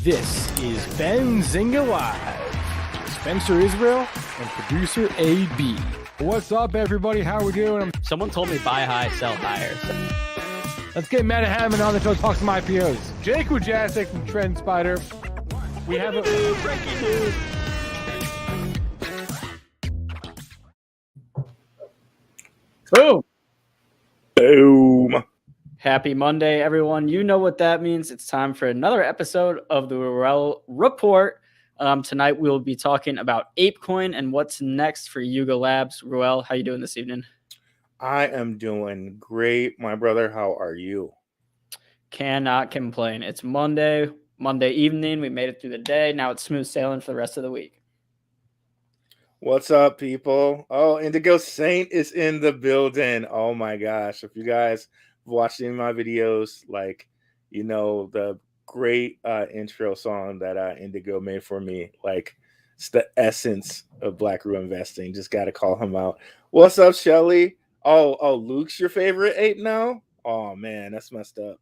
This is Benzinga Live. Spencer Israel and producer AB. What's up, everybody? How we doing? Someone told me buy high, sell higher. Let's get Matt Hammond on the show to talk some IPOs. Jake Wujasek from Trend Spider. We have a breaking news. Boom. Boom. Happy Monday, everyone. You know what that means. It's time for another episode of the Ruell Report. Tonight we will be talking about Ape Coin and what's next for Yuga Labs. Ruell, how you doing this evening? I am doing great, my brother. How are you? Cannot complain. It's Monday evening. We made it through the day. Now it's smooth sailing for the rest of the week. What's up, people? Oh, Indigo Saint is in the building. Oh my gosh. If you guys watched any of my videos, like, you know, the great intro song that Indigo made for me, like, it's the essence of Black Ruell investing. Just got to call him out. What's up, Shelly? Oh, Luke's your favorite ape now? Oh man, that's messed up.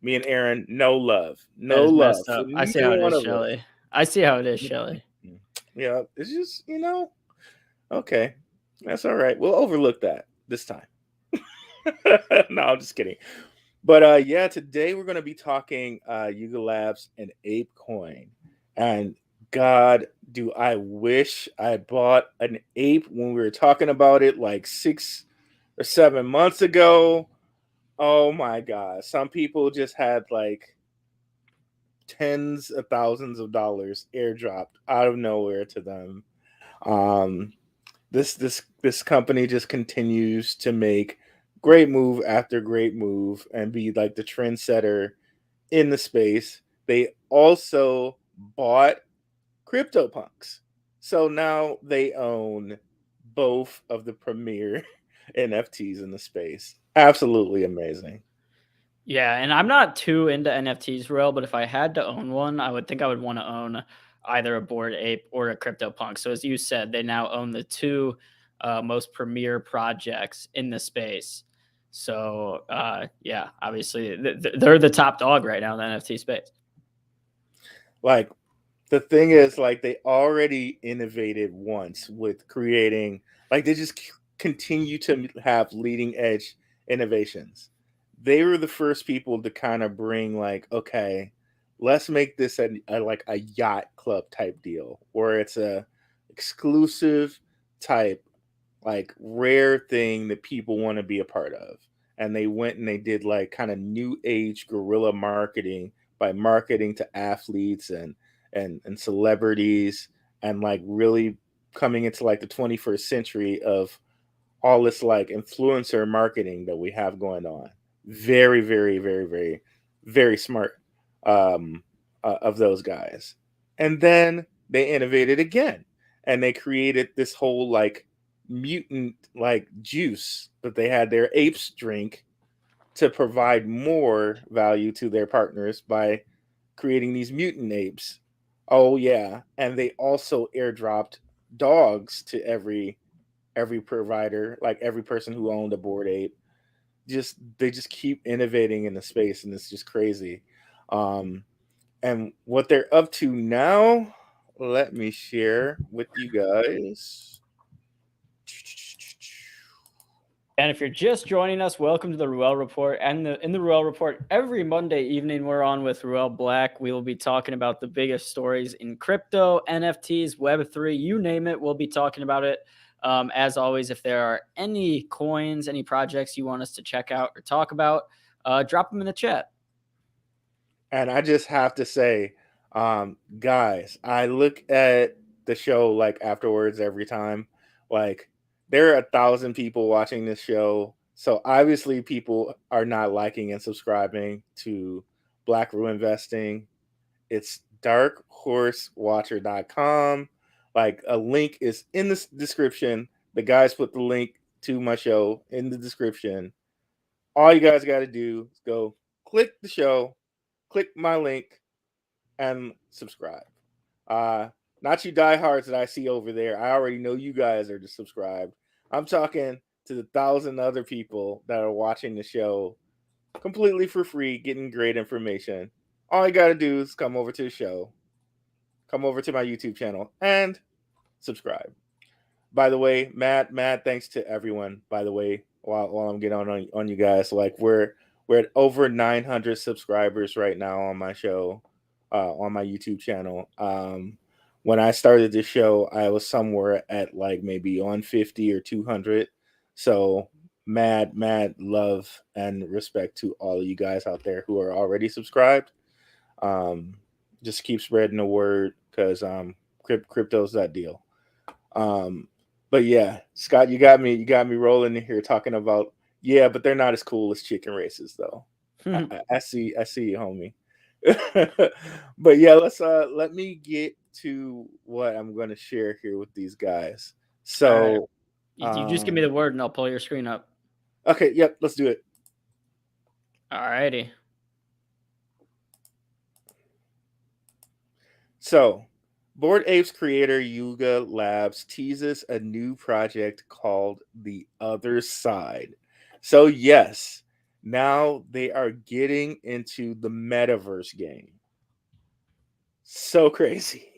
Me and Aaron, no love. No love. I see how it is, Shelly. I see how it is, Shelly. Yeah, it's just, you know, okay. That's all right. We'll overlook that this time. No, I'm just kidding. But yeah, today we're going to be talking Yuga Labs and Ape Coin. And God, do I wish I bought an ape when we were talking about it like 6 or 7 months ago. Oh my God. Some people just had like tens of thousands of dollars airdropped out of nowhere to them. This company just continues to make great move after great move and be like the trendsetter in the space. They also bought CryptoPunks, so now they own both of the premier NFTs in the space. Absolutely amazing. Yeah, and I'm not too into NFTs, Ruell, but if I had to own one, I would think I would want to own either a Bored Ape or a CryptoPunk. So as you said, they now own the two most premier projects in the space. So yeah, obviously they're the top dog right now in the NFT space. Like, the thing is, like, they already innovated once with creating, like, they just continue to have leading edge innovations. They were the first people to kind of bring, like, okay, let's make this like a yacht club type deal where it's a exclusive type, like, rare thing that people want to be a part of. And they went and they did like kind of new age guerrilla marketing by marketing to athletes and celebrities, and like really coming into like the 21st century of all this like influencer marketing that we have going on. Very, very, very, very, very smart of those guys. And then they innovated again and they created this whole like mutant like juice that they had their apes drink to provide more value to their partners by creating these mutant apes. Oh yeah, and they also airdropped dogs to every provider, like every person who owned a Bored Ape. They just keep innovating in the space, and it's just crazy. And what they're up to now, let me share with you guys. And if you're just joining us, welcome to the Ruell Report. And in the Ruell Report, every Monday evening, we're on with Ruell Black. We will be talking about the biggest stories in crypto, NFTs, Web3, you name it. We'll be talking about it. As always, if there are any coins, any projects you want us to check out or talk about, drop them in the chat. And I just have to say, guys, I look at the show like afterwards every time. Like, there are 1,000 people watching this show. So obviously people are not liking and subscribing to Black Ruell Investing. It's darkhorsewatcher.com. Like, a link is in the description. The guys put the link to my show in the description. All you guys got to do is go click the show, click my link, and subscribe. Not you diehards that I see over there. I already know you guys are just subscribed. I'm talking to the 1,000 other people that are watching the show completely for free, getting great information. all you got to do is come over to the show, come over to my YouTube channel, and subscribe. By the way, mad thanks to everyone. By the way, while I'm getting on you guys, like we're at over 900 subscribers right now on my show, on my YouTube channel. When I started the show, I was somewhere at like maybe 150 or 200. So mad love and respect to all of you guys out there who are already subscribed. Just keep spreading the word because crypto's that deal. But yeah, Scott, you got me rolling in here talking about but they're not as cool as chicken races though. I see you, homie. But yeah, let me get to what I'm going to share here with these guys. So you just give me the word and I'll pull your screen up. Okay, yep, let's do it. Alrighty. So, Bored Apes creator Yuga Labs teases a new project called The Other Side. So, yes, now they are getting into the metaverse game. So crazy.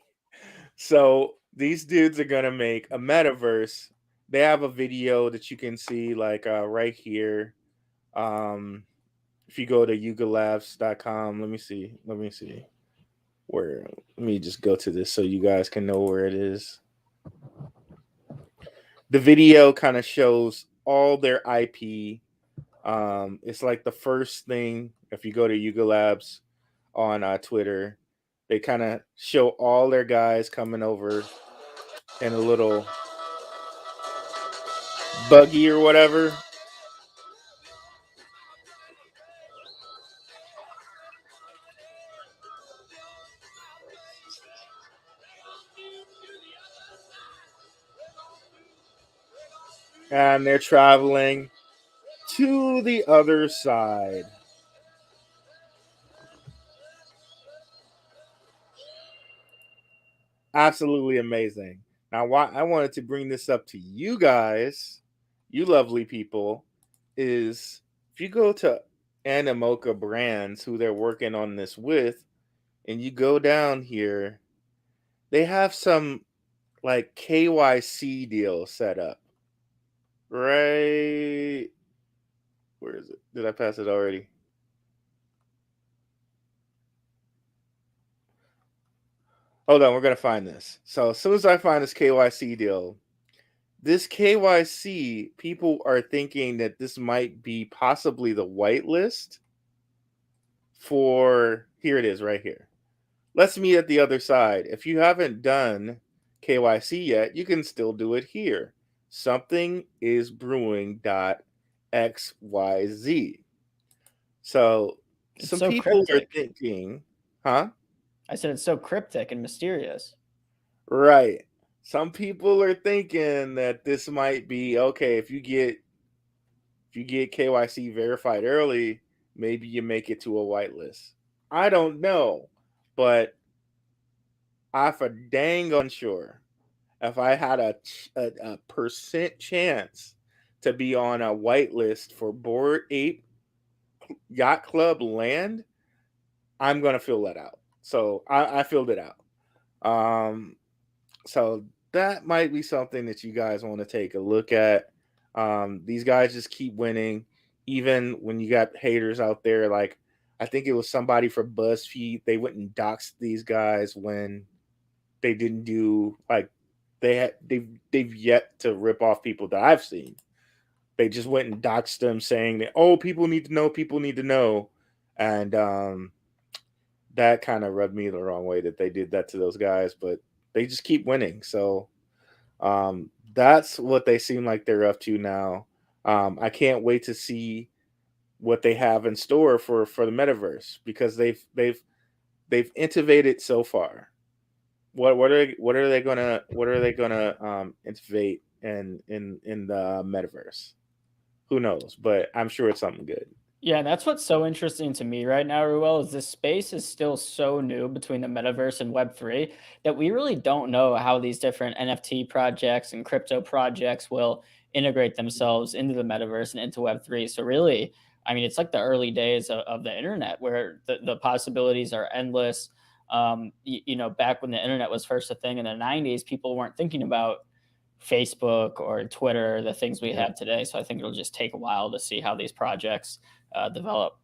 So, these dudes are going to make a metaverse. They have a video that you can see like right here. If you go to yugalabs.com, let me see. Let me just go to this so you guys can know where it is. The video kind of shows all their IP. It's like the first thing if you go to Yuga Labs on Twitter, they kind of show all their guys coming over in a little buggy or whatever. And they're traveling to the other side. Absolutely amazing. Now, why I wanted to bring this up to you guys, you lovely people, is if you go to Animoca Brands, who they're working on this with, and you go down here, they have some like KYC deal set up. Right. Where is it? Did I pass it already? Hold on, we're going to find this. So as soon as I find this KYC deal, this KYC, people are thinking that this might be possibly the whitelist for, here it is right here. Let's meet at the other side. If you haven't done KYC yet, you can still do it here. Something is brewing.xyz. So It's some so people cryptic. are thinking, huh? I said it's so cryptic and mysterious. Right. Some people are thinking that this might be okay if you get KYC verified early, maybe you make it to a whitelist. I don't know, but I'm for dang unsure if I had a percent chance to be on a whitelist for Bored Ape Yacht Club land, I'm gonna fill that out. So I filled it out. So that might be something that you guys want to take a look at. These guys just keep winning, even when you got haters out there. Like I think it was somebody for BuzzFeed. They went and doxed these guys when they didn't do like they've yet to rip off people that I've seen. They just went and doxed them, saying that people need to know, and that kind of rubbed me the wrong way that they did that to those guys. But they just keep winning, so that's what they seem like they're up to now. I can't wait to see what they have in store for the metaverse because they've innovated so far. What are they gonna innovate in the metaverse? Who knows? But I'm sure it's something good. Yeah, that's what's so interesting to me right now, Ruel, is this space is still so new between the metaverse and Web3 that we really don't know how these different NFT projects and crypto projects will integrate themselves into the metaverse and into Web3. So really, I mean, it's like the early days of the internet where the possibilities are endless. Back when the internet was first a thing in the 90s, people weren't thinking about Facebook or Twitter, the things we have today. So I think it'll just take a while to see how these projects develop.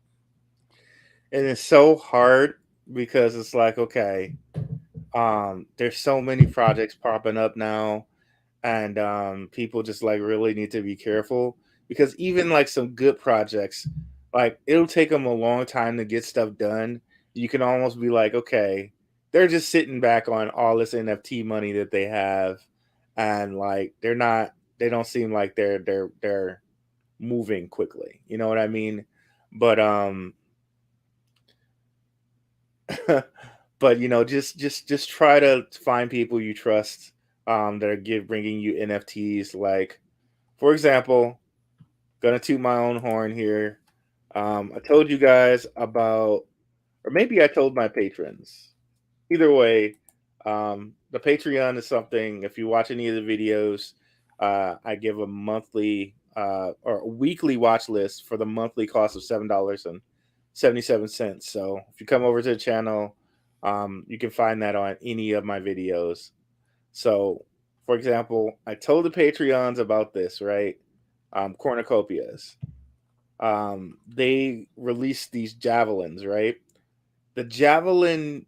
And it's so hard because it's like, okay, there's so many projects popping up now, and people just like really need to be careful because even like some good projects, like it'll take them a long time to get stuff done. You can almost be like, okay, they're just sitting back on all this NFT money that they have, and like they don't seem like they're moving quickly. You know what I mean? But but just try to find people you trust that are bringing you NFTs. Like, for example, gonna toot my own horn here. I told you guys about, or maybe I told my patrons. Either way, the Patreon is something. If you watch any of the videos, I give a monthly or a weekly watch list for the monthly cost of $7.77. So if you come over to the channel, you can find that on any of my videos. So, for example, I told the Patreons about this, right? Cornucopias. They released these javelins, right? The javelin,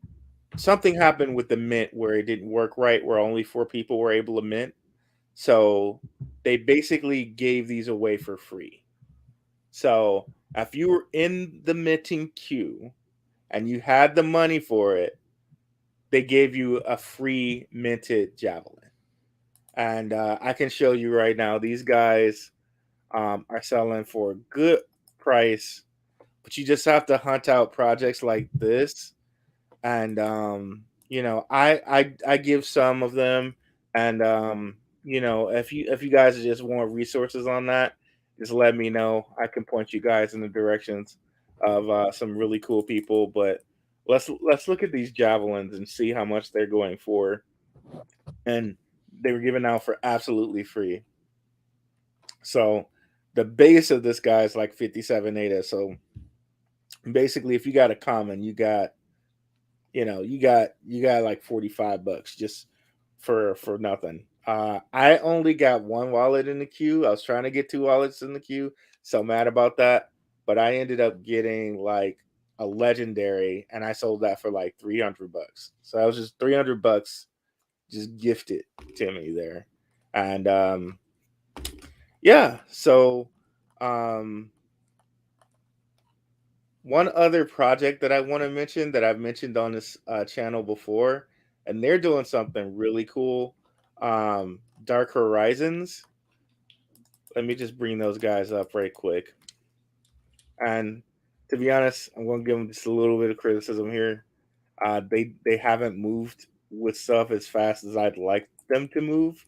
something happened with the mint where it didn't work right, where only 4 people were able to mint. So they basically gave these away for free. So if you were in the minting queue and you had the money for it, they gave you a free minted javelin. And I can show you right now, these guys are selling for a good price, but you just have to hunt out projects like this. And I give some of them, and if you guys just want resources on that, just let me know. I can point you guys in the directions of some really cool people. But let's look at these javelins and see how much they're going for. And they were given out for absolutely free. So the base of this guy is like 57 ADA. So basically, if you got a common, you got like $45 just for nothing. I only got one wallet in the queue. I was trying to get 2 wallets in the queue. So mad about that. But I ended up getting like a legendary, and I sold that for like $300. So that was just $300 just gifted to me there. And yeah, so um one other project that I want to mention that I've mentioned on this channel before, and they're doing something really cool. Dark Horizons. Let me just bring those guys up right quick. And to be honest, I'm going to give them just a little bit of criticism here. They haven't moved with stuff as fast as I'd like them to move,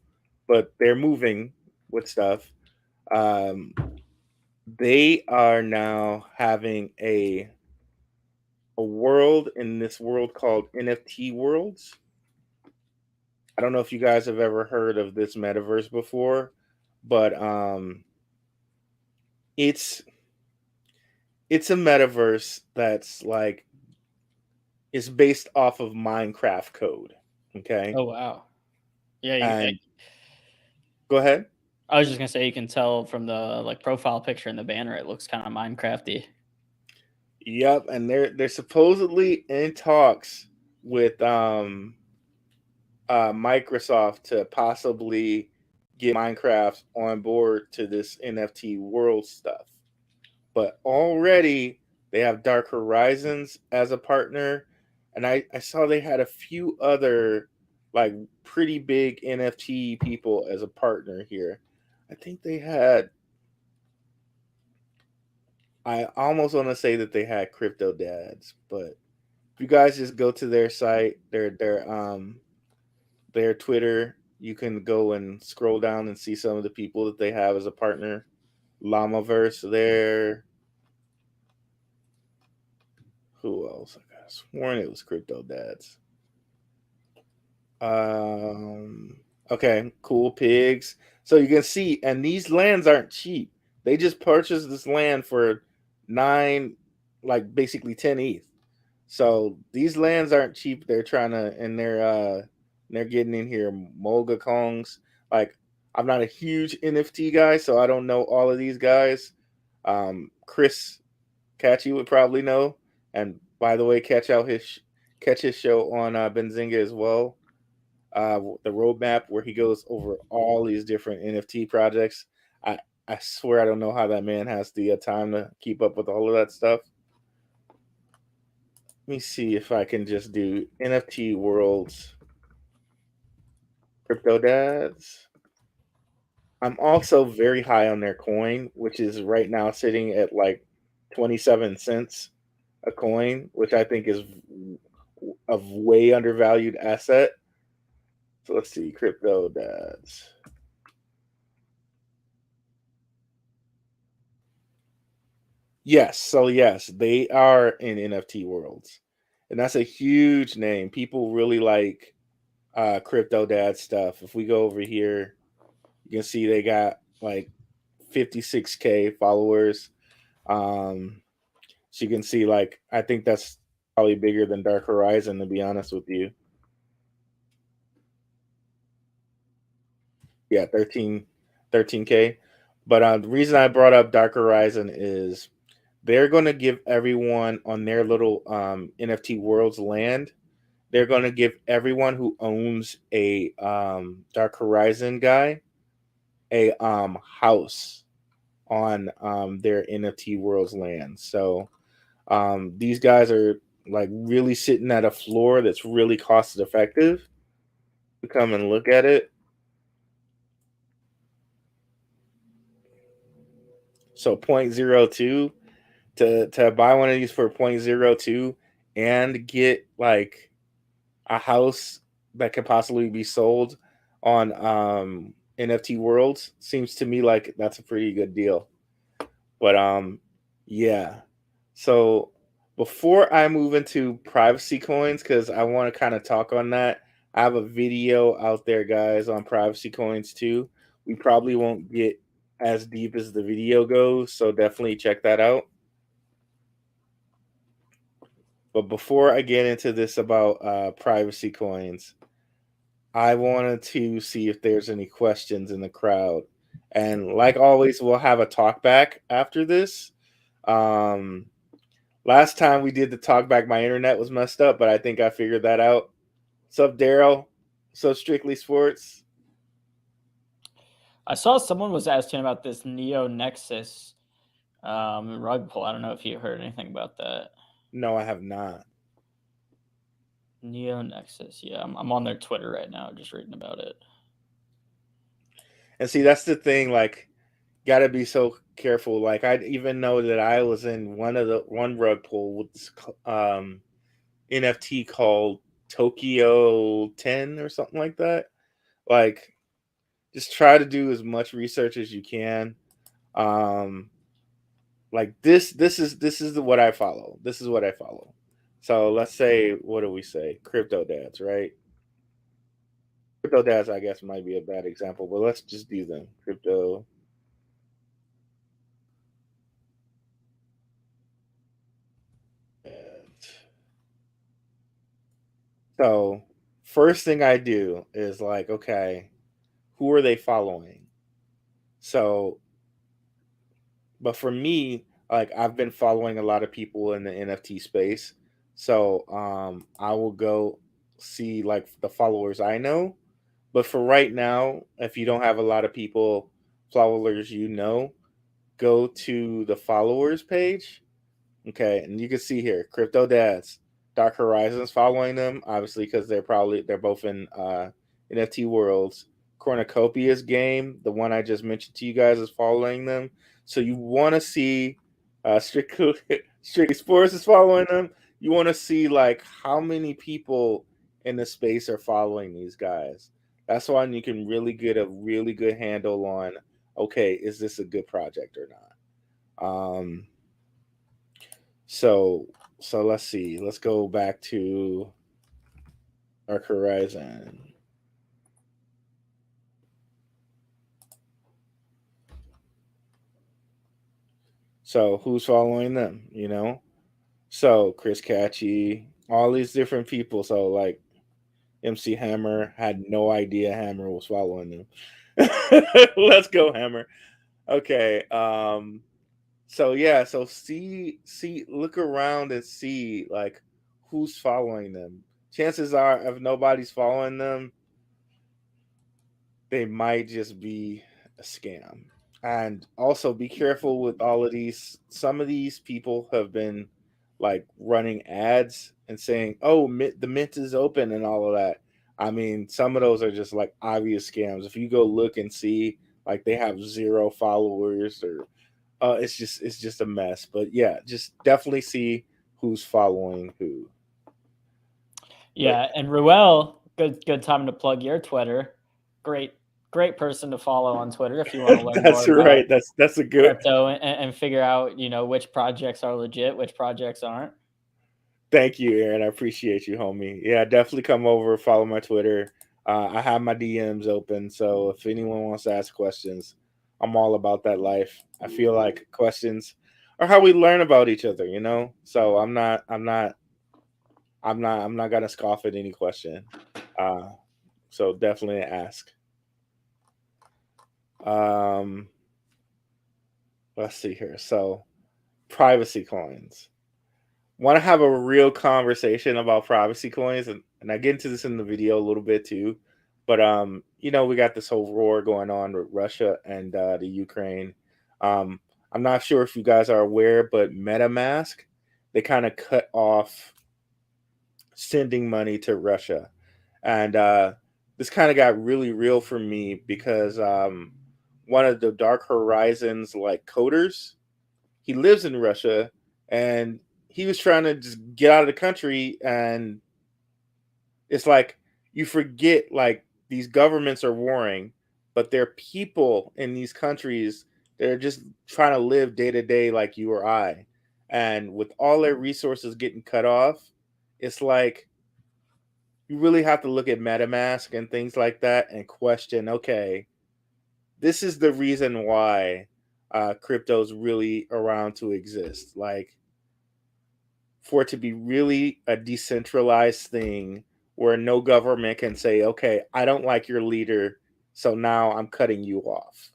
but they're moving with stuff. Um, they are now having a world in this world called Nft Worlds. I don't know if you guys have ever heard of this metaverse before, but it's it's a metaverse that's like it's based off of Minecraft code. Okay, Oh wow. Yeah, and go ahead. I was just gonna say you can tell from the like profile picture in the banner, it looks kind of Minecrafty. Yep, and they're supposedly in talks with Microsoft to possibly get Minecraft on board to this NFT world stuff. But already they have Dark Horizons as a partner, and I saw they had a few other like pretty big NFT people as a partner here. I think they had. I almost want to say that they had Crypto Dads, but if you guys just go to their site, their Twitter, you can go and scroll down and see some of the people that they have as a partner. Llamaverse there. Who else? I could have sworn it was Crypto Dads. Okay, cool pigs. So you can see, and these lands aren't cheap. They just purchased this land for 9, like basically 10 ETH. So these lands aren't cheap. They're trying to, and they're getting in here. Molga Kongs. Like, I'm not a huge NFT guy, so I don't know all of these guys. Chris Catchy would probably know. And by the way, catch his show on Benzinga as well. The roadmap where he goes over all these different NFT projects. I swear I don't know how that man has the time to keep up with all of that stuff. Let me see if I can just do NFT Worlds Crypto Dads. I'm also very high on their coin, which is right now sitting at like 27 cents a coin, which I think is a way undervalued asset. So let's see, Crypto Dads. Yes, they are in NFT Worlds. And that's a huge name. People really like Crypto Dad stuff. If we go over here, you can see they got like 56K followers. So you can see, like, I think that's probably bigger than Dark Horizon, to be honest with you. Yeah, 13K. But the reason I brought up Dark Horizon is they're going to give everyone on their little NFT Worlds land, they're going to give everyone who owns a Dark Horizon guy a house on their NFT Worlds land. So these guys are like really sitting at a floor that's really cost effective to come and look at it. So 0.02 to buy one of these for 0.02 and get like a house that could possibly be sold on NFT Worlds seems to me like that's a pretty good deal. But yeah. So before I move into privacy coins, because I want to kind of talk on that, I have a video out there, guys, on privacy coins too. We probably won't get as deep as the video goes, so definitely check that out. But before I get into this about privacy coins, I wanted to see if there's any questions in the crowd. And like always, we'll have a talk back after this. Um, Last time we did the talk back, my internet was messed up, but I think I figured that out. What's up, Daryl? So Strictly Sports. I saw someone was asking about this Neo Nexus rug pull. I don't know if you heard anything about that. No, I have not. Neo Nexus. Yeah, I'm on their Twitter right now, just reading about it. And see, that's the thing. Like, gotta be so careful. Like, I even know that I was in one rug pull with this NFT called Tokyo 10 or something like that. Like, just try to do as much research as you can. Like this is what I follow. This is what I follow. So let's say, what do we say? Crypto dads, right? Crypto dads, I guess, might be a bad example, but let's just do them. Crypto. Dads. So first thing I do is like, okay, who are they following? So, but for me, like I've been following a lot of people in the NFT space. So I will go see like the followers I know. But for right now, if you don't have a lot of people, followers go to the followers page. Okay, and you can see here, Crypto Dads, Dark Horizons following them, obviously because they're both in NFT Worlds. Cornucopia's game, the one I just mentioned to you guys, is following them. So you want to see Strictly Sports is following them. You want to see like how many people in the space are following these guys. That's why you can really get a really good handle on, okay, is this a good project or not? So let's see. Let's go back to Dark Horizon. So who's following them? So Chris Catchy, all these different people. So like MC Hammer had no idea Hammer was following them. Let's go, Hammer. Okay. So yeah, so look around and see like who's following them. Chances are, if nobody's following them, they might just be a scam. And also be careful with all of these. Some of these people have been like running ads and saying, "Oh, the mint is open" and all of that. I mean, some of those are just like obvious scams. If you go look and see, like they have 0 followers, or it's just a mess. But yeah, just definitely see who's following who. Yeah, and Ruel, good time to plug your Twitter. Great person to follow on Twitter if you want to learn more That's about right. That's a good. crypto and figure out, which projects are legit, which projects aren't. Thank you, Aaron. I appreciate you, homie. Yeah, definitely come over, follow my Twitter. I have my DMs open, so if anyone wants to ask questions, I'm all about that life. I feel like questions are how we learn about each other. So I'm not gonna scoff at any question. Uh, so definitely ask. Um, let's see here. So privacy coins. Want to have a real conversation about privacy coins, and I get into this in the video a little bit too. But we got this whole war going on with Russia and the Ukraine. I'm not sure if you guys are aware, but MetaMask, they kind of cut off sending money to Russia, and this kind of got really real for me because one of the Dark Horizons like coders, he lives in Russia, and he was trying to just get out of the country. And it's like you forget, like, these governments are warring, but there are people in these countries that are just trying to live day to day like you or I. And with all their resources getting cut off, it's like you really have to look at MetaMask and things like that and question, okay, this is the reason why crypto's really around to exist. Like, for it to be really a decentralized thing where no government can say, okay, I don't like your leader, so now I'm cutting you off.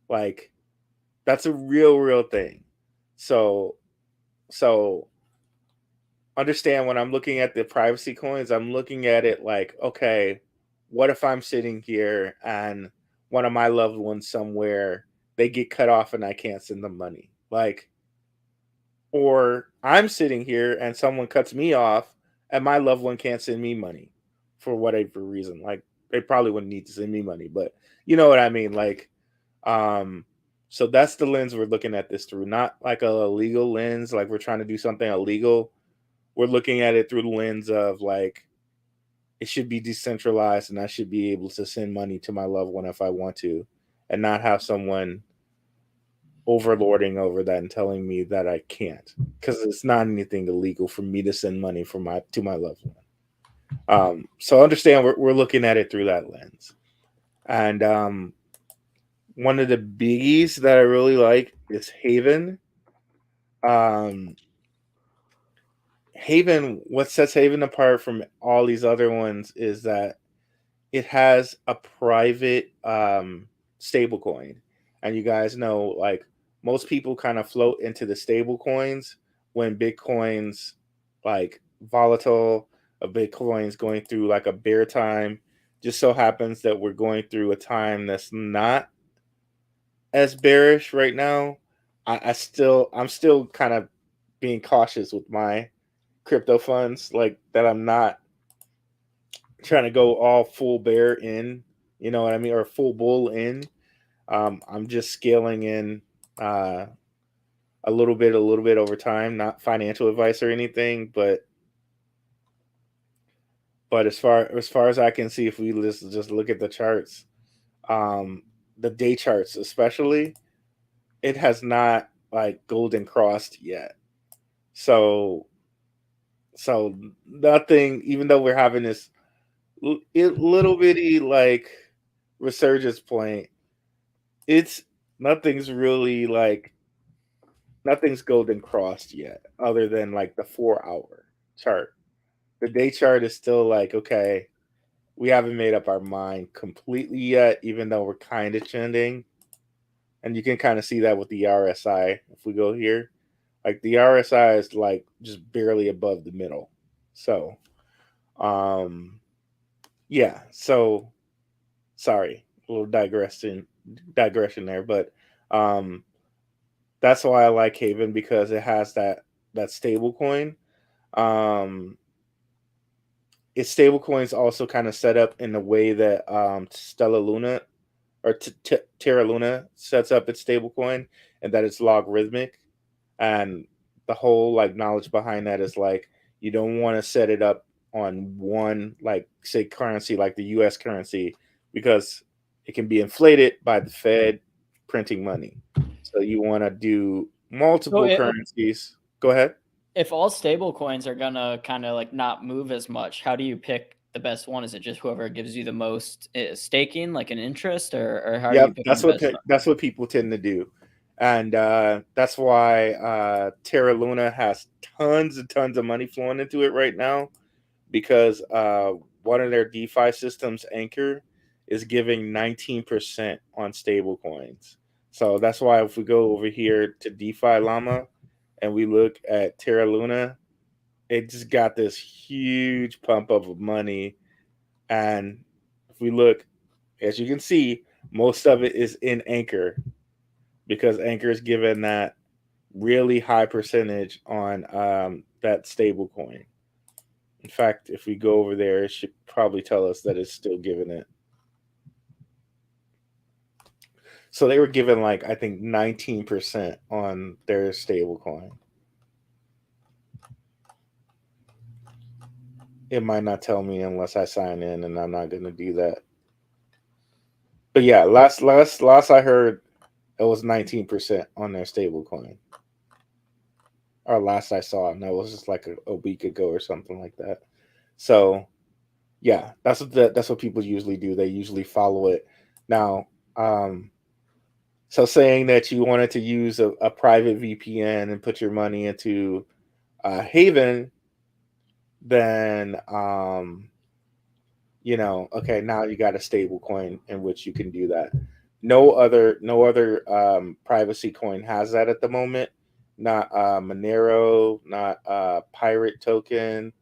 Like, that's a real thing. So understand, when I'm looking at the privacy coins, I'm looking at it like, okay, what if I'm sitting here and one of my loved ones somewhere, they get cut off and I can't send them money? Like, or I'm sitting here and someone cuts me off and my loved one can't send me money for whatever reason. Like, they probably wouldn't need to send me money, but you know what I mean? Like, um, so that's the lens we're looking at this through, not like a legal lens, like we're trying to do something illegal. We're looking at it through the lens of like, it should be decentralized and I should be able to send money to my loved one if I want to, and not have someone overlording over that and telling me that I can't, because it's not anything illegal for me to send money to my loved one. So understand, we're looking at it through that lens. And one of the biggies that I really like is Haven. Um, Haven, what sets Haven apart from all these other ones is that it has a private stable coin. And you guys know, like, most people kind of float into the stable coins when Bitcoin's like volatile, a Bitcoin's going through like a bear time. Just so happens that we're going through a time that's not as bearish right now. I'm still kind of being cautious with my crypto funds, like that. I'm not trying to go all full bear in, you know what I mean, or full bull in. I'm just scaling in uh, a little bit over time. Not financial advice or anything, but as far as I can see, if we just look at the charts, the day charts especially, it has not like golden crossed yet. So so nothing. Even though we're having this little bitty like resurgence point, it's nothing's really like nothing's golden crossed yet, other than like the 4-hour chart. The day chart is still like, okay, we haven't made up our mind completely yet, even though we're kind of trending. And you can kind of see that with the RSI. If we go here, like the RSI is like just barely above the middle. So, yeah. So, sorry, a little digression there, but that's why I like Haven, because it has that stable coin. Its stable coins also kind of set up in the way that Stella Luna or Terra Luna sets up its stablecoin, and that it's logarithmic. And the whole like knowledge behind that is like you don't want to set it up on one, like, say, currency like the US currency, because it can be inflated by the Fed printing money. So you want to do multiple currencies. Go ahead. If all stable coins are gonna kind of like not move as much, how do you pick the best one? Is it just whoever gives you the most staking, like an interest, or how are you Yep, picking the best one? that's what people tend to do, and that's why Terra Luna has tons and tons of money flowing into it right now, because one of their DeFi systems, Anchor, is giving 19% on stable coins. So that's why if we go over here to DeFi Llama and we look at Terra Luna, it just got this huge pump up of money. And if we look, as you can see, most of it is in Anchor, because Anchor is given that really high percentage on that stable coin. In fact, if we go over there, it should probably tell us that it's still giving it. So they were given like, I think, 19% on their stable coin. It might not tell me unless I sign in, and I'm not going to do that. But yeah, last I heard, it was 19% on their stable coin. Or last I saw, and that was just like a week ago or something like that. So yeah, that's what people usually do. They usually follow it. Now, so saying that you wanted to use a private VPN and put your money into Haven, then okay, now you got a stable coin in which you can do that. No other privacy coin has that at the moment. Not Monero, not Pirate Token,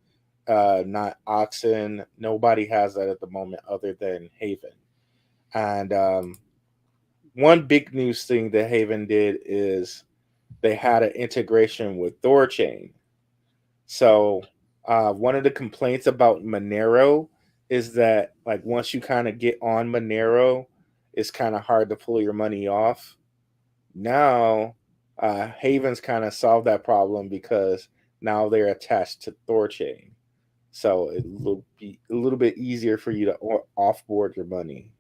not Oxen. Nobody has that at the moment other than Haven. And one big news thing that Haven did is they had an integration with ThorChain. So one of the complaints about Monero is that, like, once you kind of get on Monero, it's kind of hard to pull your money off. Now, Haven's kind of solved that problem, because now they're attached to ThorChain. So it will be a little bit easier for you to offboard your money.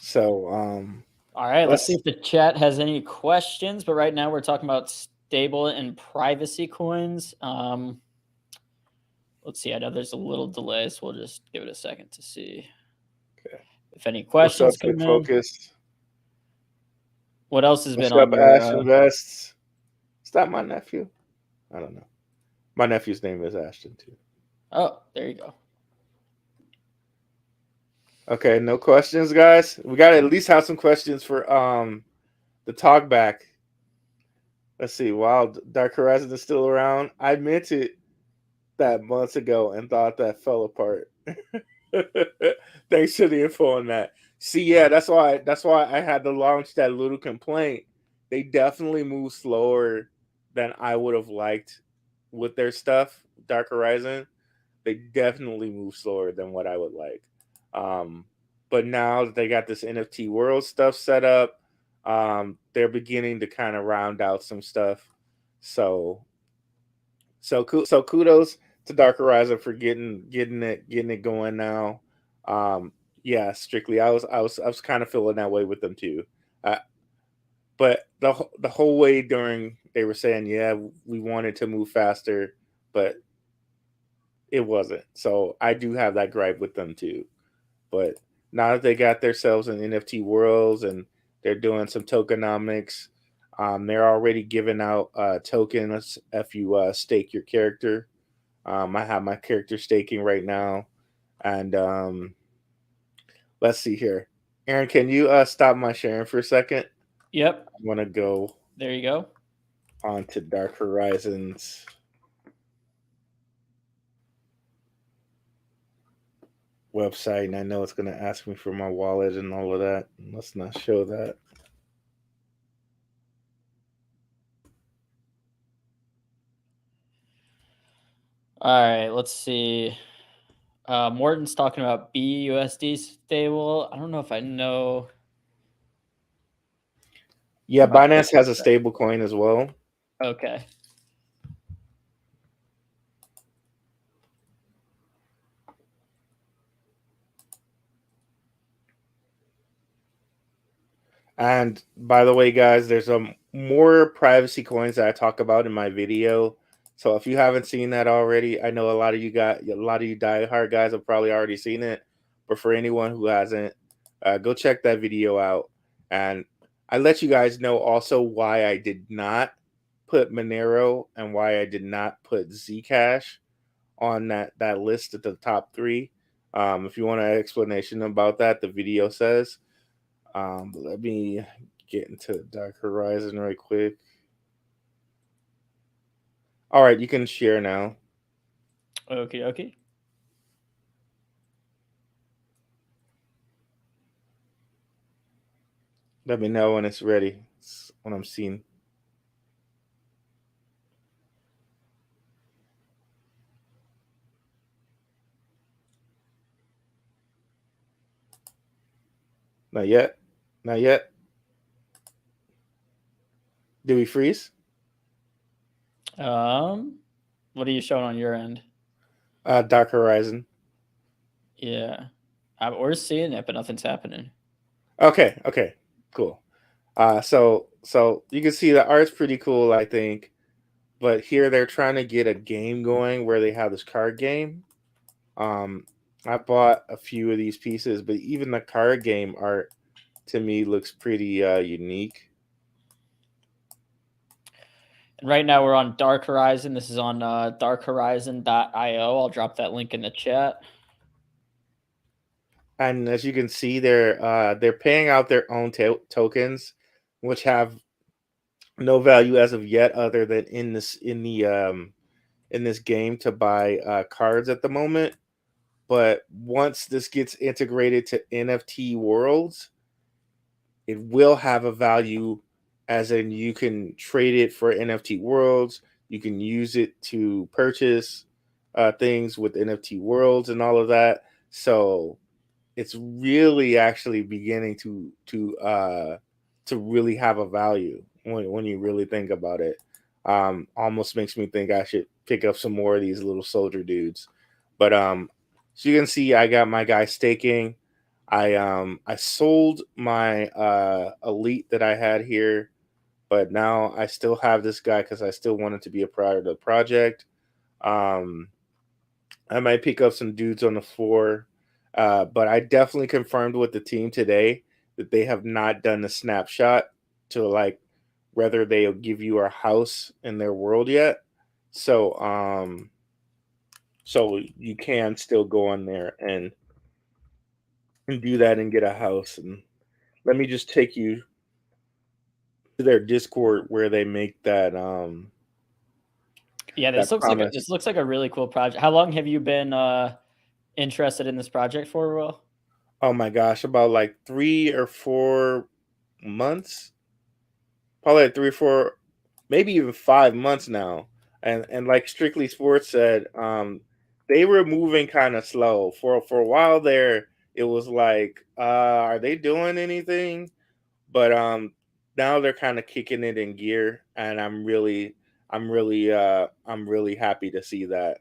So, all right, let's see if the chat has any questions. But right now we're talking about stable and privacy coins. Let's see. I know there's a little delay, so we'll just give it a second to see if any questions come in. Focus? What else has been on your? Ash Invests? Is that my nephew? I don't know. My nephew's name is Ashton too. Oh, there you go. Okay, no questions, guys. We got to at least have some questions for the talk back. Let's see. While Dark Horizon is still around, I meant it that months ago and thought that fell apart. Thanks for the info on that. See, yeah, that's why I had to launch that little complaint. They definitely move slower than I would have liked with their stuff. Dark Horizon, they definitely move slower than what I would like. But now that they got this NFT World stuff set up, they're beginning to kind of round out some stuff. So kudos to Dark Horizon for getting it going now. Yeah, strictly, I was kind of feeling that way with them too. But the whole way during, they were saying, yeah, we wanted to move faster, but it wasn't. So I do have that gripe with them too. But now that they got themselves in NFT Worlds and They're doing some tokenomics. They're already giving out tokens if you stake your character. I have my character staking right now, and let's see here. Aaron, can you stop my sharing for a second? Yep. I want to go. There you go. On to Dark Horizons. Website, and I know it's going to ask me for my wallet and all of that. Let's not show that. All right, let's see. Morton's talking about BUSD stable. I don't know if I know. Yeah, Binance has a stable coin as well. Okay. And by the way, guys, there's more privacy coins that I talk about in my video. So if you haven't seen that already, I know a lot of you diehard guys have probably already seen it. But for anyone who hasn't, go check that video out. And I let you guys know also why I did not put Monero and why I did not put Zcash on that list at the top 3. If you want an explanation about that, the video says. But let me get into Dark Horizon right quick. All right, you can share now. Okay. Let me know when it's ready. It's when I'm seeing. Not yet. Not yet. Did we freeze? What are you showing on your end? Dark Horizon. Yeah. We're seeing it, but nothing's happening. Okay. Cool. So you can see the art's pretty cool, I think. But here they're trying to get a game going where they have this card game. I bought a few of these pieces, but even the card game art to me looks pretty unique. And right now we're on Dark Horizon. This is on darkhorizon.io. I'll drop that link in the chat. And as you can see, they're paying out their own tokens, which have no value as of yet, other than in this game to buy cards at the moment. But once this gets integrated to NFT Worlds, it will have a value, as in you can trade it for NFT Worlds. You can use it to purchase things with NFT Worlds and all of that. So it's really actually beginning to really have a value when you really think about it. Almost makes me think I should pick up some more of these little soldier dudes. But so you can see, I got my guy staking. I sold my elite that I had here, but now I still have this guy because I still wanted to be a part of the project. I might pick up some dudes on the floor, but I definitely confirmed with the team today that they have not done the snapshot to like whether they'll give you a house in their world yet. So so you can still go on there and do that and get a house. And let me just take you to their Discord where they make that Yeah, this looks like a really cool project. How long have you been interested in this project for, Ruell? Oh my gosh, about like 3 or 4 months. Probably like 3 or 4, maybe even 5 months now. And like Strictly Sports said, they were moving kind of slow. For a while there, it was like, are they doing anything? But now they're kind of kicking it in gear, and I'm really happy to see that.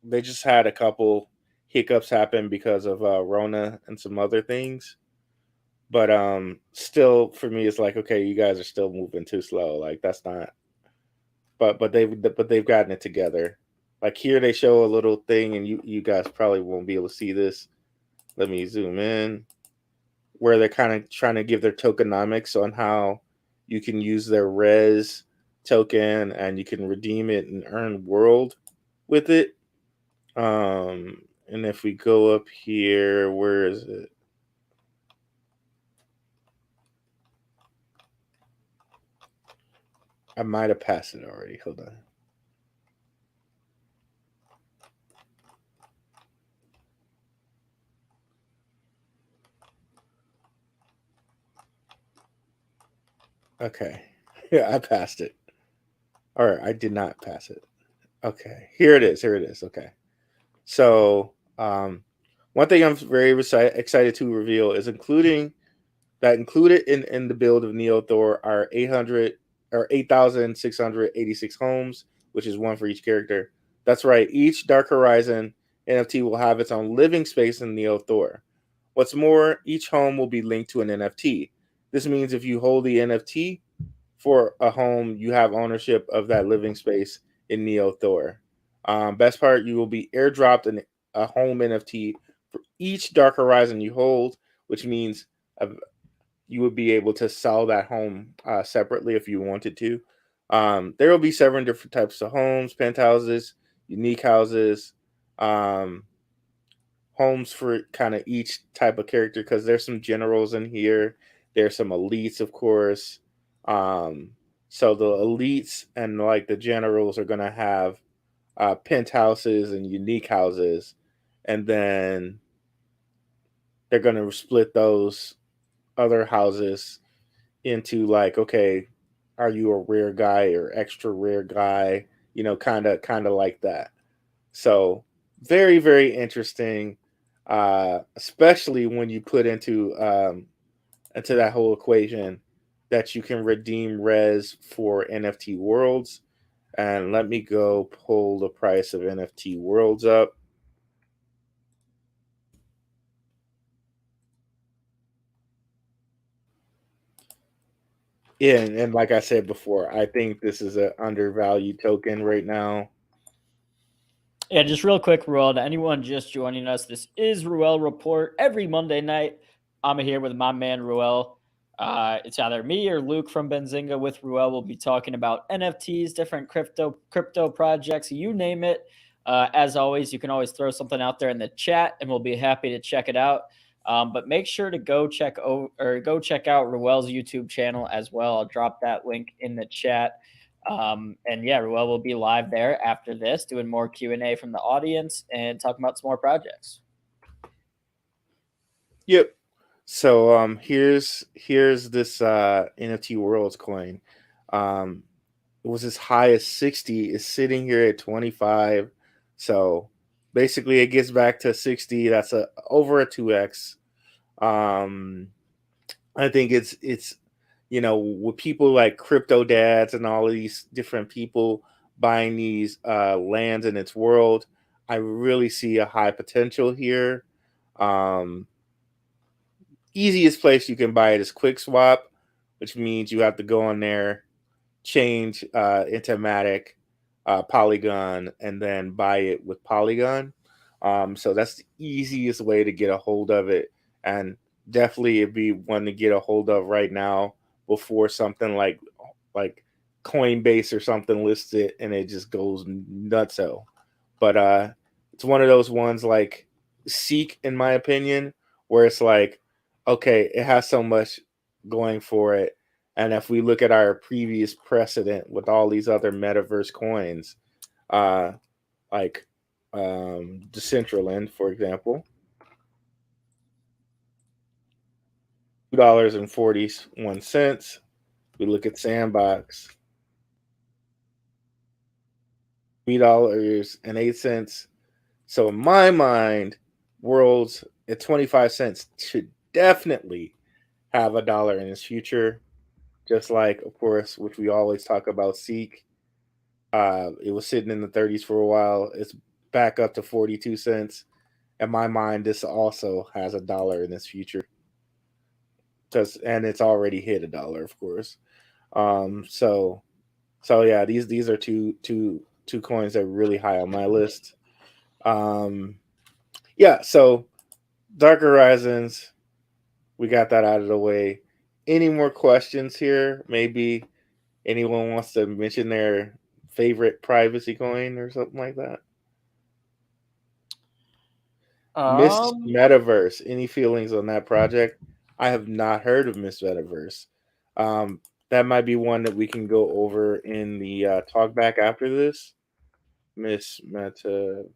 They just had a couple hiccups happen because of Rona and some other things. But still for me it's like, okay, you guys are still moving too slow. Like that's not, but they've gotten it together. Like here they show a little thing, and you guys probably won't be able to see this. Let me zoom in. where they're kind of trying to give their tokenomics on how you can use their res token and you can redeem it and earn world with it. And if we go up here, where is it? I might have passed it already. Hold on. Okay. Yeah, I passed it. All right, I did not pass it. Okay, here it is. Here it is. Okay. So, one thing I'm very excited to reveal is included in the build of Neo Thor are 8,686 homes, which is one for each character. That's right. Each Dark Horizon NFT will have its own living space in Neo Thor. What's more, each home will be linked to an NFT. This means if you hold the NFT for a home, you have ownership of that living space in Neo Thor. Best part, you will be airdropped a home NFT for each Dark Horizon you hold, which means you would be able to sell that home separately if you wanted to. There will be 7 different types of homes: penthouses, unique houses, homes for kind of each type of character, because there's some generals in here. There's some elites, of course. So the elites and like the generals are going to have penthouses and unique houses, and then they're going to split those other houses into like, okay, are you a rare guy or extra rare guy? Kind of like that. So very, very interesting, especially when you put into that whole equation that you can redeem res for NFT Worlds. And let me go pull the price of NFT Worlds up. Yeah, and like I said before, I think this is an undervalued token right now. Yeah, just real quick, Ruel, to anyone just joining us, this is Ruel Report. Every Monday night, I'm here with my man, Ruel. It's either me or Luke from Benzinga with Ruel. We'll be talking about NFTs, different crypto projects, you name it. As always, you can always throw something out there in the chat, and we'll be happy to check it out. But make sure to go check out Ruel's YouTube channel as well. I'll drop that link in the chat. And yeah, Ruel will be live there after this, doing more Q&A from the audience and talking about some more projects. Yep. So here's this NFT Worlds coin. It was as high as 60. It's sitting here at 25. So basically it gets back to 60. That's over a 2x. I think it's with people like crypto dads and all of these different people buying these lands in its world, I really see a high potential here. Easiest place you can buy it is Quick Swap, which means you have to go on there, change into Matic, Polygon, and then buy it with Polygon. So that's the easiest way to get a hold of it, and definitely it'd be one to get a hold of right now before something like Coinbase or something lists it and it just goes nutso. But it's one of those ones like Seek, in my opinion, where it's like, okay, it has so much going for it. And if we look at our previous precedent with all these other metaverse coins, like Decentraland, for example, $2.41. We look at Sandbox, $3.08. So in my mind, Worlds at 25 cents should definitely have a dollar in its future. Just like, of course, which we always talk about, Seek. It was sitting in the 30s for a while. It's back up to 42 cents. In my mind, this also has a dollar in its future. And it's already hit a dollar, of course. So yeah, these are two coins that are really high on my list. Yeah, so Dark Horizons, we got that out of the way. Any more questions here? Maybe anyone wants to mention their favorite privacy coin or something like that? Miss Metaverse. Any feelings on that project? I have not heard of Miss Metaverse. That might be one that we can go over in the talk back after this. Miss Metaverse.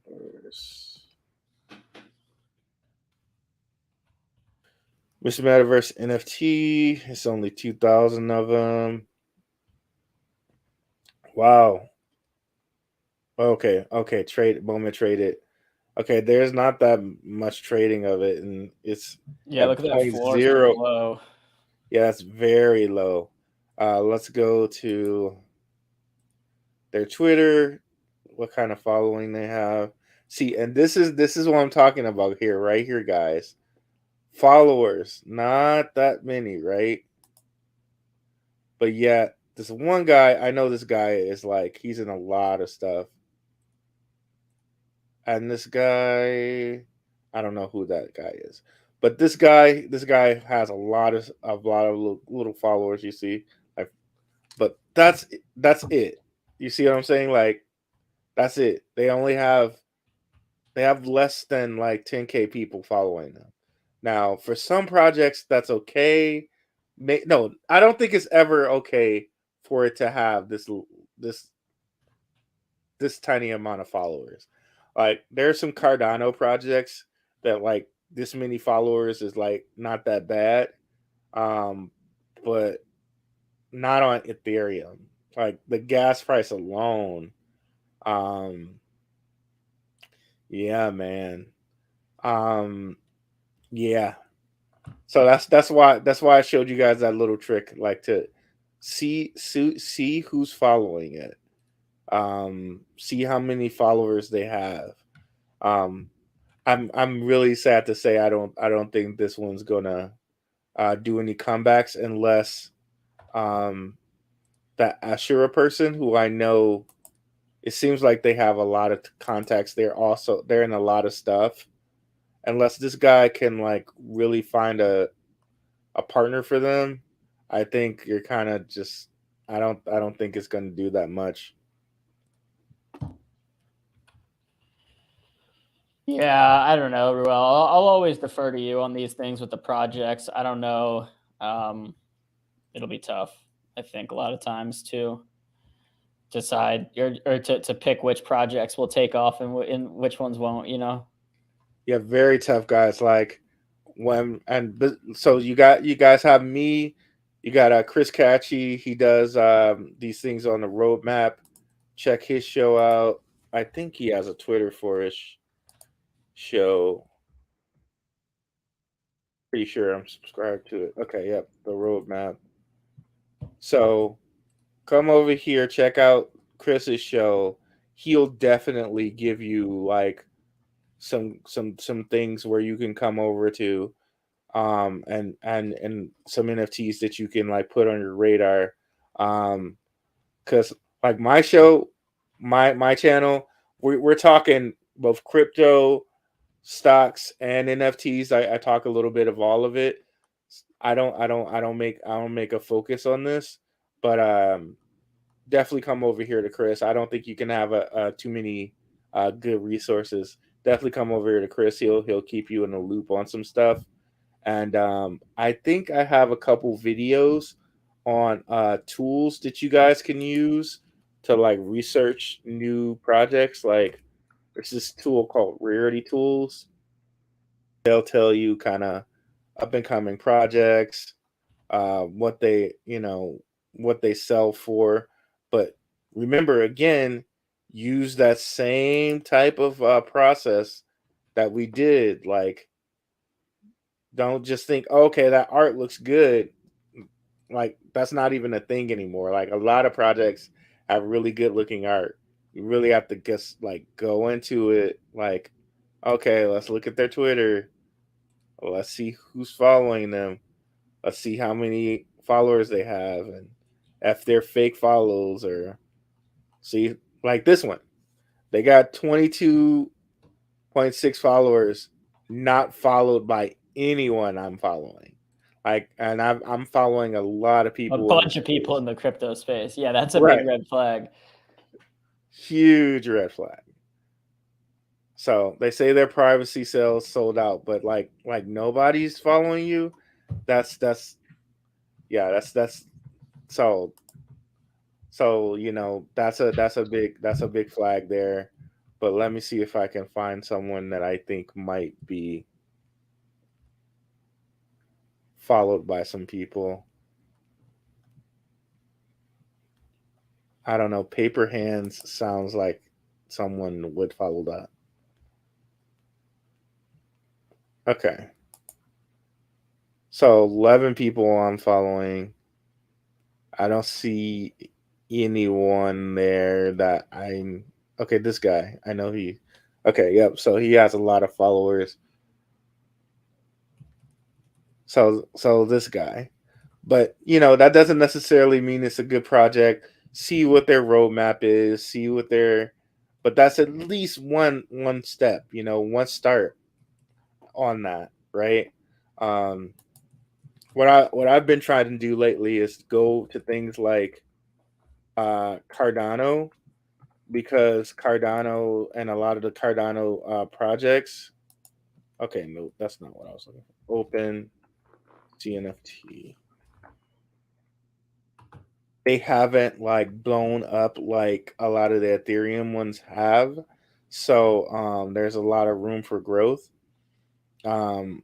Miss Metaverse NFT. It's only 2,000 of them. Wow. Okay. Trade moment traded. Okay, there's not that much trading of it, and it's look at that point floor, zero. so low. Yeah, it's very low. Let's go to their Twitter. What kind of following they have? See, and this is what I'm talking about here, right here, guys. Followers, not that many, right? But yet, this one guy, I know this guy is like he's in a lot of stuff. And this guy, I don't know who that guy is, but this guy has a lot of little followers. You see, like, but that's it. You see what I'm saying? Like, that's it. They have less than like 10K people following them. Now, for some projects, that's okay. No, I don't think it's ever okay for it to have this this tiny amount of followers. Like there's some Cardano projects that like this many followers is like not that bad. But not on Ethereum. Like the gas price alone. Yeah, man. Yeah. So that's why I showed you guys that little trick, like to see who's following it. See how many followers they have. Um, I'm really sad to say I don't think this one's gonna do any comebacks unless that Ashura person who I know, it seems like they have a lot of contacts. They're in a lot of stuff. Unless this guy can like really find a partner for them, I think you're kind of just I don't think it's gonna do that much. Yeah, I don't know, Ruel. I'll always defer to you on these things with the projects. I don't know. It'll be tough, I think, a lot of times to decide or to pick which projects will take off and which ones won't. Yeah, very tough guys. Like so you guys have me. You got Chris Catchy. He does these things on the roadmap. Check his show out. I think he has a Twitter for his show. Pretty sure I'm subscribed to it. Okay, yep, the roadmap. So come over here, check out Chris's show. He'll definitely give you like some things where you can come over to, and some NFTs that you can like put on your radar. Because like my show, my channel, we're talking both crypto, stocks, and NFTs. I talk a little bit of all of it. I don't make a focus on this, but definitely come over here to Chris. I don't think you can have a too many good resources. Definitely come over here to Chris. He'll keep you in the loop on some stuff. And I think I have a couple videos on tools that you guys can use to like research new projects. Like there's this tool called Rarity Tools. They'll tell you kind of up and coming projects, what they sell for. But remember, again, use that same type of process that we did. Like, don't just think, okay, that art looks good. Like, that's not even a thing anymore. Like, a lot of projects have really good looking art. You really have to just like go into it. Like, okay, let's look at their Twitter. Let's see who's following them. Let's see how many followers they have, and if they're fake follows, or see, like this one, they got 22.6 followers, not followed by anyone I'm following. Like, and I'm following a lot of A people. bunch of people in the crypto space. Yeah, that's a Right. big red flag. Huge red flag. So they say their privacy sales sold out, but like nobody's following you. That's so you know that's a big flag there. But let me see if I can find someone that I think might be followed by some people. I don't know. Paper Hands sounds like someone would follow that. Okay. So 11 people I'm following. I don't see anyone there that I'm. Okay, this guy. I know he. Okay, yep. So he has a lot of followers. So this guy. But you know, that doesn't necessarily mean it's a good project. See what their roadmap is, see what their but that's at least one step, you know, one start on that, right? Um what I've been trying to do lately is go to things like Cardano, because Cardano and a lot of the Cardano projects. Okay, no, that's not what I was looking for. Open CNFT. They haven't like blown up like a lot of the Ethereum ones have. So there's a lot of room for growth. Um,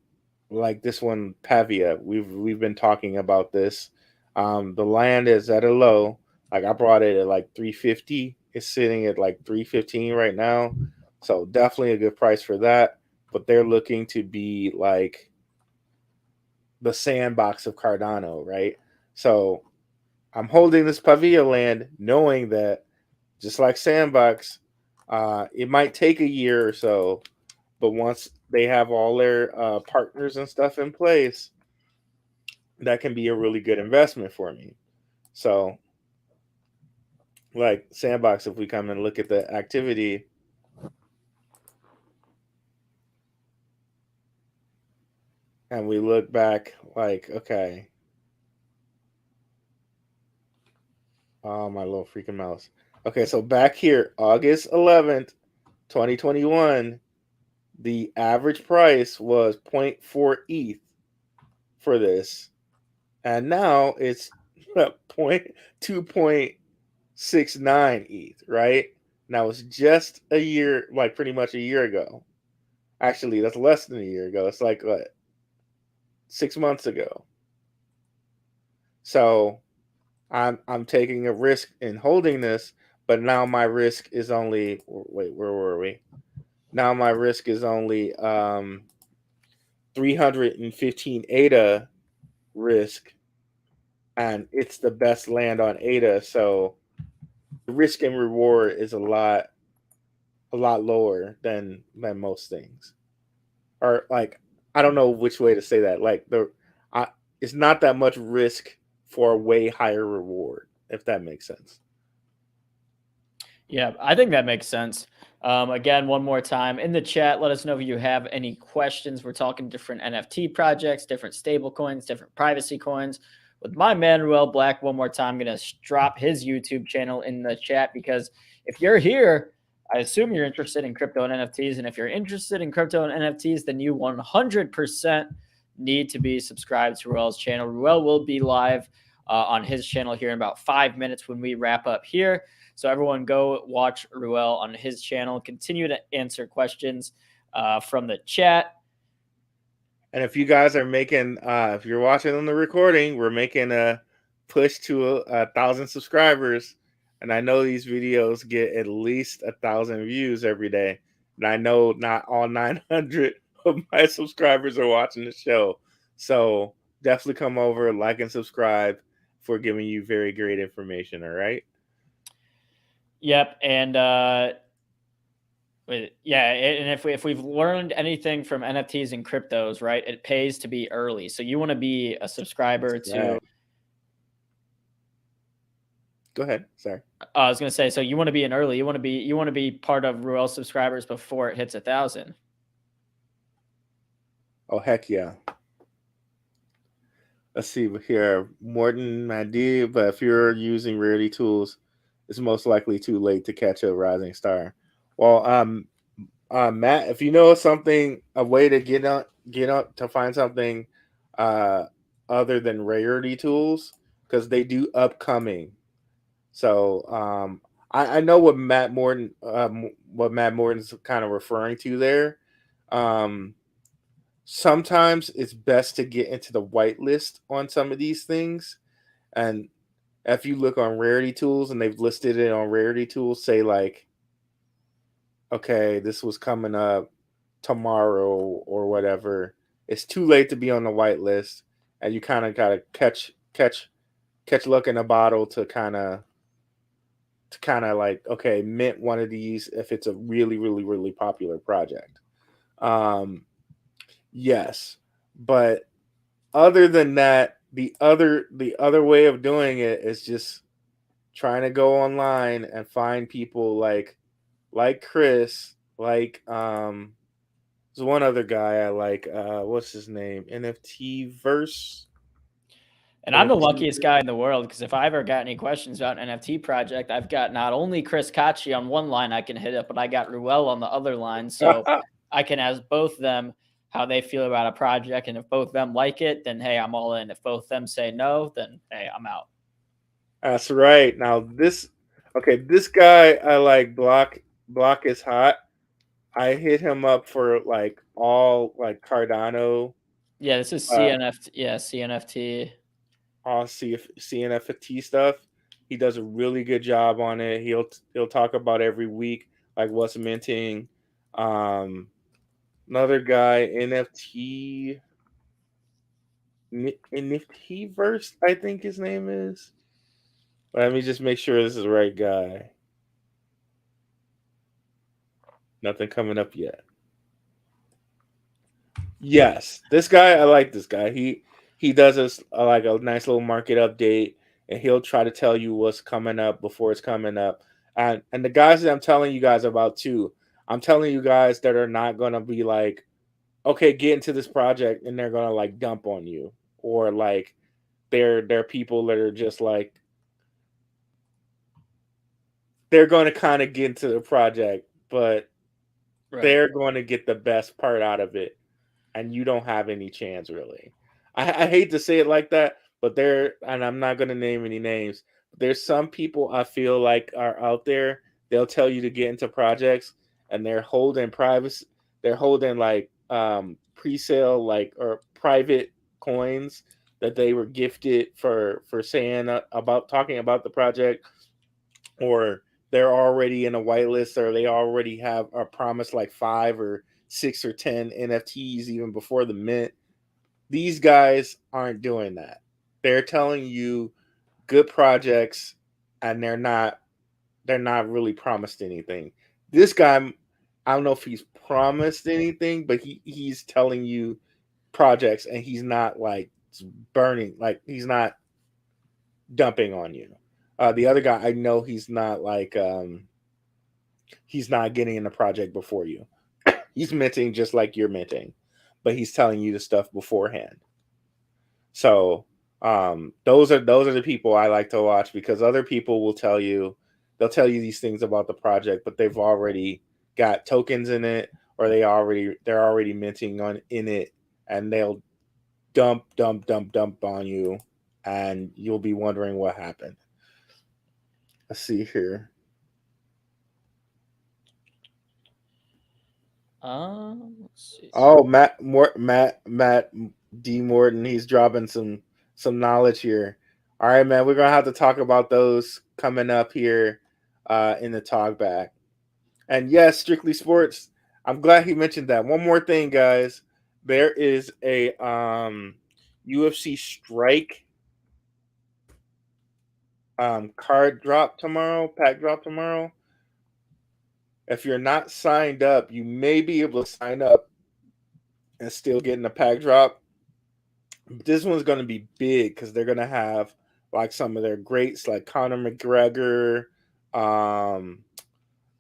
like this one, Pavia. We've been talking about this. The land is at a low. Like I brought it at like 350. It's sitting at like 315 right now. So definitely a good price for that. But they're looking to be like the sandbox of Cardano, right? So I'm holding this Pavia land knowing that just like Sandbox, it might take a year or so, but once they have all their partners and stuff in place, that can be a really good investment for me. So, like Sandbox, if we come and look at the activity, and we look back, like, okay, oh, my little freaking mouse. Okay, so back here, August 11th, 2021, the average price was 0.4 ETH for this. And now it's 2.69 ETH, right? Now it's just a year, like pretty much a year ago. Actually, that's less than a year ago. It's like what, 6 months ago. So I'm taking a risk in holding this, but now my risk is only wait, where were we? Now my risk is only 315 ADA risk, and it's the best land on ADA, so the risk and reward is a lot lower than most things. Or like I don't know which way to say that. Like it's not that much risk for a way higher reward, if that makes sense. Yeah, I think that makes sense. Again, one more time in the chat, let us know if you have any questions. We're talking different NFT projects, different stable coins, different privacy coins. With my man, Ruell Black, one more time, I'm going to drop his YouTube channel in the chat, because if you're here, I assume you're interested in crypto and NFTs. And if you're interested in crypto and NFTs, then you 100% need to be subscribed to Ruell's channel. Ruell will be live on his channel here in about 5 minutes when we wrap up here. So everyone go watch Ruell on his channel. Continue to answer questions from the chat. And if you guys are making, if you're watching on the recording, we're making a push to 1,000 subscribers. And I know these videos get at least 1,000 views every day. And I know not all 900 of my subscribers are watching the show. So definitely come over, like and subscribe for giving you very great information. All right. Yep. And yeah, and if we've learned anything from NFTs and cryptos, right, it pays to be early. So you want to be a subscriber to. Go ahead. Sorry. I was gonna say, so you want to be an early. You want to be part of Ruell subscribers before it hits 1,000. Oh heck yeah. Let's see here. Morton Madi, but if you're using Rarity Tools, it's most likely too late to catch a rising star. Well, Matt, if you know something, a way to get up to find something uh, other than Rarity Tools, because they do upcoming. So I know what Matt Morton's kind of referring to there. Um, Sometimes it's best to get into the whitelist on some of these things. And if you look on Rarity Tools and they've listed it on Rarity Tools, say like, okay, this was coming up tomorrow or whatever. It's too late to be on the whitelist, and you kind of gotta catch luck in a bottle to kind of like, okay, mint one of these if it's a really really really popular project. Um, yes, but other than that, the other way of doing it is just trying to go online and find people like Chris, there's one other guy I like. What's his name? NFT Verse. And I'm the NFT. luckiest guy in the world because if I ever got any questions about an NFT project, I've got not only Chris Kachi on one line I can hit up, but I got Ruel on the other line. So I can ask both them how they feel about a project. And if both of them like it, then hey, I'm all in. If both of them say no, then hey, I'm out. That's right. Now this guy I like. Block is hot. I hit him up for like all like Cardano, Yeah, this is uh, CNFT. Yeah, CNFT. all CNFT stuff. He does a really good job on it. He'll talk about every week like what's minting. Um, Another guy NFT Verse, I think his name is. Let me just make sure this is the right guy. Nothing coming up yet. Yes, this guy, I like this guy. He does us like a nice little market update, and he'll try to tell you what's coming up before it's coming up. And the guys that I'm telling you guys about too, I'm telling you guys that are not gonna be like, okay, get into this project, and they're gonna like dump on you, or like they're people that are just like they're going to kind of get into the project, but Right. they're going to get the best part out of it, and you don't have any chance really. I hate to say it like that, but and I'm not going to name any names. There's some people I feel like are out there. They'll tell you to get into projects, and they're holding privacy. They're holding like pre-sale like or private coins that they were gifted for saying about talking about the project, or they're already in a whitelist, or they already have a promise like 5 or 6 or 10 NFTs even before the mint. These guys aren't doing that. They're telling you good projects, and they're not really promised anything. This guy, I don't know if he's promised anything, but he's telling you projects, and he's not like burning, like he's not dumping on you. The other guy, I know he's not getting in the project before you. He's minting just like you're minting, but he's telling you the stuff beforehand. So those are the people I like to watch, because other people they'll tell you these things about the project, but they've already got tokens in it, or they're already minting on in it, and they'll dump on you, and you'll be wondering what happened. Let's see here. Let's see. Oh, Matt D Morton, he's dropping some knowledge here. All right, man, we're gonna have to talk about those coming up here in the talk back. And yes, strictly sports. I'm glad he mentioned that. One more thing, guys. There is a UFC strike card drop tomorrow, pack drop tomorrow. If you're not signed up, you may be able to sign up and still get in the pack drop. This one's going to be big because they're going to have like some of their greats like Conor McGregor, um,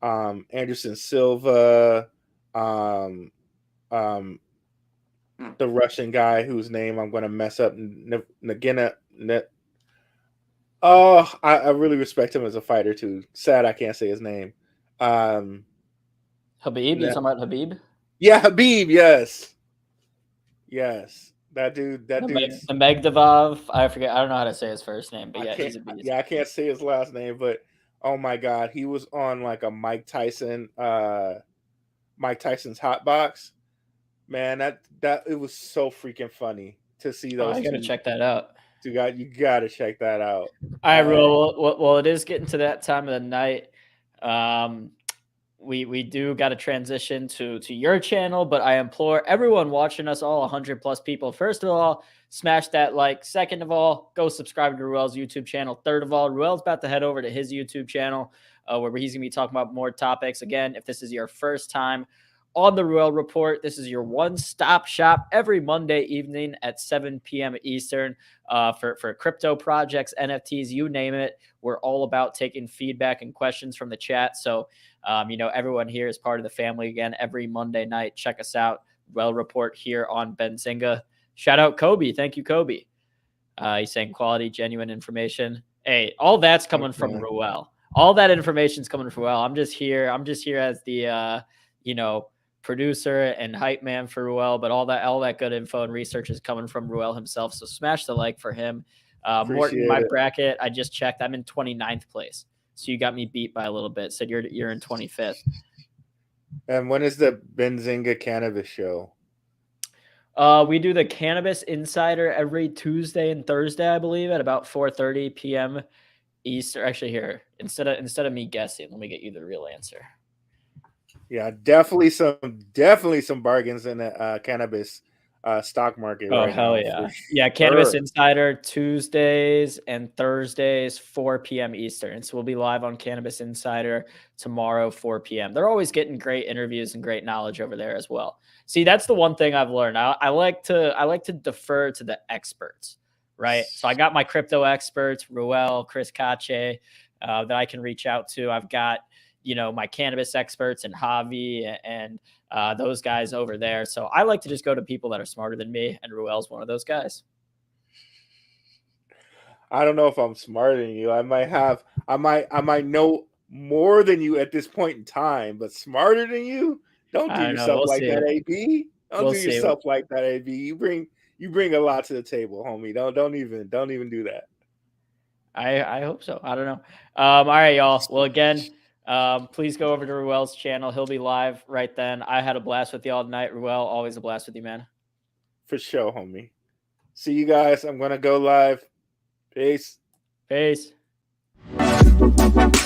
Anderson Silva, um, um, the Russian guy whose name I'm going to mess up. Nagina. Oh, I really respect him as a fighter too. Sad I can't say his name. Habib, you talking about Habib? Yeah, Habib. Yes. That dude. That dude's the Megdivov. I forget. I don't know how to say his first name, but yeah, he's a beast. Yeah, I can't say his last name, but oh my god, he was on like a Mike Tyson's hot box. Man, that it was so freaking funny to see those. I gotta check that out. You gotta check that out. All right, well, it is getting to that time of the night. We do got to transition to your channel, but I implore everyone watching us, all 100 plus people, first of all, smash that like. Second of all, go subscribe to Ruell's YouTube channel. Third of all, Ruell's about to head over to his YouTube channel where he's going to be talking about more topics. Again, if this is your first time on the Ruell Report, this is your one-stop shop every Monday evening at 7 p.m. Eastern for crypto projects, NFTs, you name it. We're all about taking feedback and questions from the chat. So, everyone here is part of the family again every Monday night. Check us out. Ruell Report here on Benzinga. Shout out Kobe. Thank you, Kobe. He's saying quality, genuine information. Hey, all that's coming from Ruell. All that information is coming from Ruell. I'm just here as the, producer and hype man for Ruell, but all that good info and research is coming from Ruell himself. So smash the like for him. Morton, my bracket, I just checked. I'm in 29th place. So you got me beat by a little bit. Said you're in 25th. And when is the Benzinga Cannabis show? We do the Cannabis Insider every Tuesday and Thursday, I believe, at about 4:30 p.m. Eastern. Actually, here, instead of me guessing, let me get you the real answer. Yeah, definitely some bargains in the cannabis stock market. Oh, right hell now, yeah. sure. Yeah, Cannabis Insider Tuesdays and Thursdays, 4 p.m. Eastern. So we'll be live on Cannabis Insider tomorrow, 4 p.m. They're always getting great interviews and great knowledge over there as well. See, that's the one thing I've learned. I like to defer to the experts, right? So I got my crypto experts, Ruell, Chris Kache, that I can reach out to. I've got my cannabis experts and Javi and those guys over there. So I like to just go to people that are smarter than me, and Ruell's one of those guys. I don't know if I'm smarter than you. I might know more than you at this point in time, but smarter than you? Don't do yourself like that, AB. Don't do yourself like that, AB. You bring a lot to the table, homie. Don't even do that. I hope so. I don't know. All right, y'all. Well, again, please go over to Ruell's channel. He'll be live right then. I had a blast with y'all tonight. Ruell, always a blast with you, man. For sure, homie. See you guys. I'm going to go live. Peace. Peace.